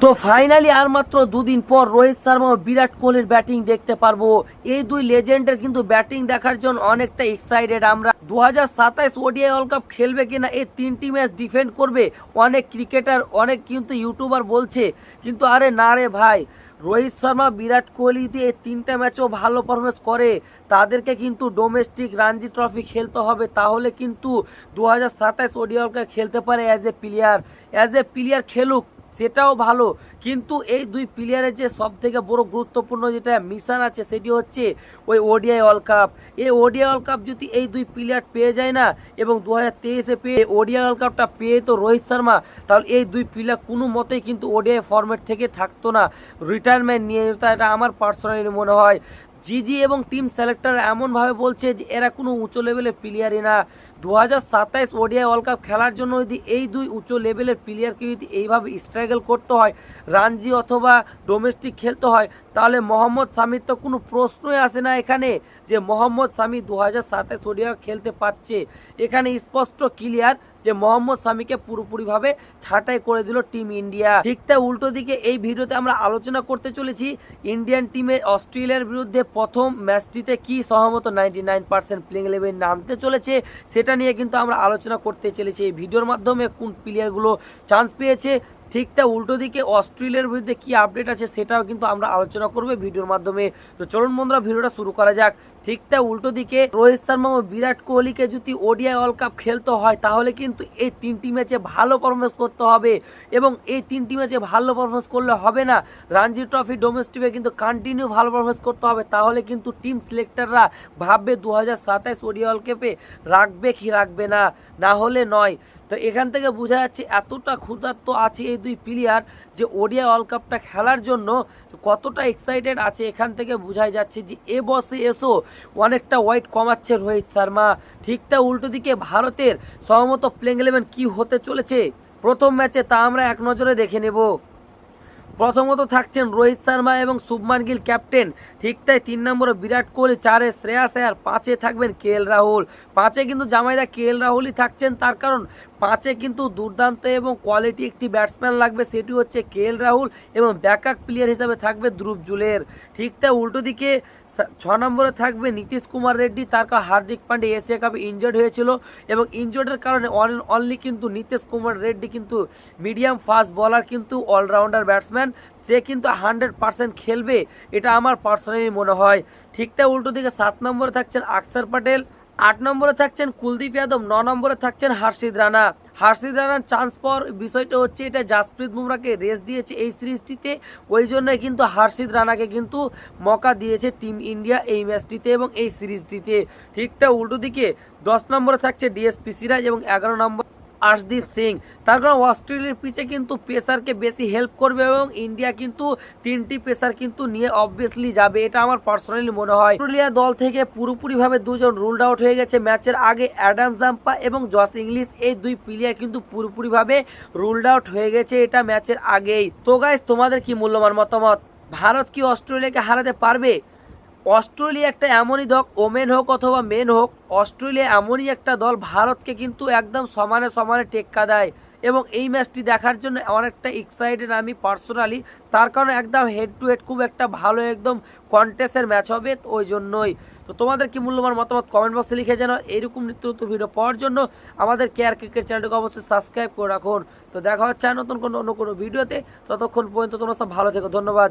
তো ফাইনালি আর মাত্র দুদিন পর রোহিত শর্মা ও বিরাট কোহলির ব্যাটিং দেখতে পারবো। এই দুই লেজেন্ডের কিন্তু ব্যাটিং দেখার জন্য অনেকটা এক্সাইটেড আমরা। 2027 ওডিআই ওয়ার্ল্ড কাপ খেলবে কিনা, এই তিনটি ম্যাচ ডিফেন্ড করবে অনেক ক্রিকেটার, অনেক কিন্তু ইউটিউবার বলছে। কিন্তু আরে না রে ভাই, রোহিত শর্মা বিরাট কোহলি দিয়ে এই তিনটা ম্যাচও ভালো পারফরমেন্স করে, তাদেরকে কিন্তু ডোমেস্টিক রঞ্জি ট্রফি খেলতে হবে, তাহলে কিন্তু 2027 ওডিআই ওয়ার্ল্ড কাপ খেলতে পারে অ্যাজ এ প্লেয়ার খেলুক, সেটাও ভালো। কিন্তু এই দুই প্লেয়ারের যে সব থেকে বড় গুরুত্বপূর্ণ যেটা মিশন আছে, সেটি হচ্ছে ওই ওডিআই ওয়ার্ল্ড কাপ। এই ওডিআই ওয়ার্ল্ড কাপ যদি এই দুই প্লেয়ার পেয়ে যায় না, এবং 2023-এ পেয়ে ওডিআই ওয়ার্ল্ড কাপটা পেয়ে তো রোহিত শর্মা, তাহলে এই দুই প্লেয়ার কোনো মতেই কিন্তু ওডিআই ফরম্যাট থেকে থাকতো না, রিটায়ারমেন্ট নিয়ে যেত। এটা আমার পার্সোনালি মনে হয়। জিজি এবং টিম সিলেক্টর এমনভাবে বলছে যে এরা কোনো উঁচু লেভেলের প্লেয়ারই না। 2027 ওডিআই ওয়ার্ল্ড কাপ খেলার জন্য যদি এই দুই উঁচু লেভেলের প্লেয়ারকে যদি এইভাবে স্ট্রাগল করতে হয়, রানজি অথবা ডোমেস্টিক খেলতে হয়, তাহলে মোহাম্মদ শামির তো কোনো প্রশ্নই আসে না এখানে যে মোহাম্মদ শামি 2027 ওডিআই খেলতে পারছে। এখানে স্পষ্ট ক্লিয়ার যে মোহাম্মদ শামিকে পুরোপুরিভাবে ছাঁটাই করে দিল টিম ইন্ডিয়া। ঠিক তাই উল্টো দিকে এই ভিডিওতে আমরা আলোচনা করতে চলেছি ইন্ডিয়ান টিমের অস্ট্রেলিয়ার বিরুদ্ধে প্রথম ম্যাচটিতে কি সহমত 99% প্লেইং ইলেভেন নামতে চলেছে, সেটা নিয়ে কিন্তু আমরা আলোচনা করতে চলেছি এই ভিডিওর মাধ্যমে। কোন প্লেয়ারগুলো চান্স পেয়েছে, ঠিক তা উল্টো দিকে অস্ট্রেলিয়ার বিরুদ্ধে কি আপডেট আছে, সেটাও কিন্তু আমরা আলোচনা করব ভিডিওর মাধ্যমে। তো চলুন বন্ধুরা, ভিডিওটা শুরু করা যাক। ঠিক তা উল্টো দিকে রোহিত শর্মা ও বিরাট কোহলিকে যদি ওডিআই ওয়ার্ল্ড কাপ খেলতে হয়, তাহলে কিন্তু এই তিনটি ম্যাচে ভালো পারফরমেন্স করতে হবে, এবং এই তিনটি ম্যাচে ভালো পারফরমেন্স করলে হবে না, রঞ্জি ট্রফি ডোমেস্টিকে কিন্তু কন্টিনিউ ভালো পারফরমেন্স করতে হবে, তাহলে কিন্তু টিম সিলেক্টররা ভাববে 2027 ওডিআই ওয়ার্ল্ড কাপে রাখবে কি রাখবে না, না হলে নয়। তো এখান থেকে বোঝা যাচ্ছে এতটা ক্ষুধার্ত আছে এই দুই প্লেয়ার যে ওডিআই ওয়ার্ল্ড কাপটা খেলার জন্য কতটা এক্সাইটেড আছে। এখান থেকে বোঝাই যাচ্ছে যে এ বসে এসো অনেকটা ওয়েট কমাচ্ছে রোহিত শর্মা। ঠিকটা উল্টো দিকে ভারতের সহমত প্লেইং ইলেভেন কি হতে চলেছে প্রথম ম্যাচে, তা আমরা এক নজরে দেখে নেব। প্রথমত থাকছেন রোহিত শর্মা এবং শুভমান গিল ক্যাপ্টেন। ঠিক তাই 3 নম্বরে বিরাট কোহলি, 4-এ শ্রেয়াস আয়ার, 5-এ থাকবেন কেএল রাহুল। 5-এ কিন্তু জামাইদা কেএল রাহুলই থাকছেন, তার কারণ 5-এ কিন্তু দুর্দান্ত এবং কোয়ালিটি একটি ব্যাটসম্যান লাগবে, সেটি হচ্ছে কেএল রাহুল, এবং ব্যাকআপ প্লেয়ার হিসাবে থাকবে ধ্রুব জুলের। ঠিক তাই উল্টো দিকে 6 নম্বরে থাকবে নীতিশ কুমার রেড্ডি, তার কারণ হার্দিক পান্ডে এশিয়া কাপে ইনজয়ার্ড হয়েছিল, এবং ইনজয়ার্ডের কারণে অনলি কিন্তু নীতিশ কুমার রেড্ডি কিন্তু মিডিয়াম ফাস্ট বলার কিন্তু অলরাউন্ডার ব্যাটসম্যান, সে কিন্তু 100% খেলবে, এটা আমার পার্সোনালি মনে হয়। ঠিক তাই উল্টো দিকে 7 নম্বরে থাকছেন অক্ষর পটেল, 8 নম্বরে থাকছেন কুলদীপ যাদব, 9 নম্বরে থাকছেন হর্ষিত রানা। হর্ষিত রানার চান্স পাওয়ার বিষয়টা হচ্ছে এটা জাসপ্রীত বুমরাকে রেস দিয়েছে এই সিরিজটিতে, ওই জন্যই কিন্তু হর্ষিত রানাকে কিন্তু মৌকা দিয়েছে টিম ইন্ডিয়া এই ম্যাচটিতে এবং এই সিরিজটিতে। ঠিক তা উল্টো দিকে 10 নম্বরে থাকছে ডিএসপি সিরাজ, এবং 11 নম্বর আর্শদীপ সিং। তার কারণ অস্ট্রেলিয়ার পিচে কিন্তু পেসারকে বেশি হেল্প করবে, এবং ইন্ডিয়া কিন্তু 3টি পেসার কিন্তু নিয়ে অবভিয়াসলি যাবে, এটা আমার পার্সোনালি মনে হয়। অস্ট্রেলিয়া দল থেকে পুরোপুরিভাবে 2 জন রুলড আউট হয়ে গেছে ম্যাচের আগে, অ্যাডাম জাম্পা এবং জস ইংলিশ, এই দুই প্লেয়ার কিন্তু পুরোপুরিভাবে রুলড আউট হয়ে গেছে এটা ম্যাচের আগেই। তো গাইস, তোমাদের কি মূল্যবান মতামত? ভারত কি অস্ট্রেলিয়াকে হারাতে পারবে? অস্ট্রেলিয়া একটা এমনই দল, ওমেন হোক অথবা মেন হোক, অস্ট্রেলিয়া এমনই একটা দল ভারতকে কিন্তু একদম সমানে সমানে টেক্কা দেয়, এবং এই ম্যাচটি দেখার জন্য অনেকটা এক্সাইটেড আমি পার্সোনালি, তার কারণে একদম হেড টু হেড খুব একটা ভালো একদম কন্টেস্টের ম্যাচ হবে, তো ওই জন্যই। তো তোমাদের কি মূল্যবান মতামত কমেন্ট বক্সে লিখে জানাও। এরকম নিত্য নতুন ভিডিও পাওয়ার জন্য আমাদের কেয়ার ক্রিকেট চ্যানেলটিকে অবশ্যই সাবস্ক্রাইব করে রাখুন। তো দেখা হচ্ছে নতুন অন্য কোনো ভিডিওতে, ততক্ষণ পর্যন্ত তোমরা সব ভালো থেকো, ধন্যবাদ।